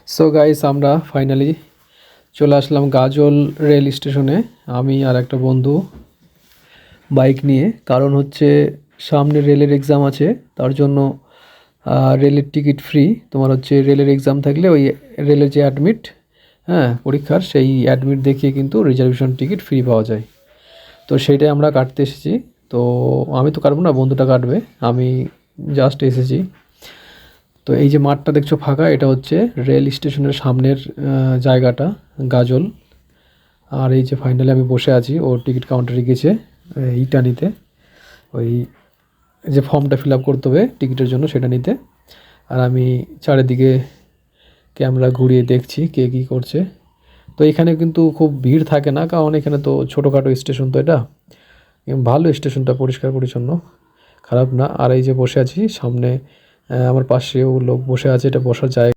So guys, আমরা finally চলে আসলাম গাজল rail স্টেশনে। আমি আর একটা বন্ধু বাইক নিয়ে, কারণ হচ্ছে সামনে রেলের এক্সাম আছে, তার জন্য রেলের টিকিট ফ্রি। তোমার হচ্ছে রেলের এক্সাম থাকলে ওই রেলের যে অ্যাডমিট, হ্যাঁ পরীক্ষার, সেই অ্যাডমিট দেখিয়ে কিন্তু রিজার্ভেশন টিকিট ফ্রি পাওয়া যায়। তো সেইটাই আমরা কাটতে এসেছি। তো আমি তো কাটবো না, বন্ধুটা কাটবে, আমি জাস্ট এসেছি। তো এই যে মাঠটা দেখছো ফাঁকা, এটা হচ্ছে রেল স্টেশনের সামনের জায়গাটা, গাজল। আর এই যে ফাইনালি আমি বসে আছি, ও টিকিট কাউন্টারে গেছে এইটা নিতে, ওই যে ফর্মটা ফিল আপ করতে হবে টিকিটের জন্য, সেটা নিতে। আর আমি চারিদিকে ক্যামেরা ঘুরিয়ে দেখছি কে কী করছে। তো এখানে কিন্তু খুব ভিড় থাকে না, কারণ এখানে তো ছোটোখাটো স্টেশন, তো এটা ভালো স্টেশনটা, পরিষ্কার পরিচ্ছন্ন, খারাপ না। আর এই যে বসে আছি সামনে, আমার পাশেও লোক বসে আছে, এটা বসার জায়গা।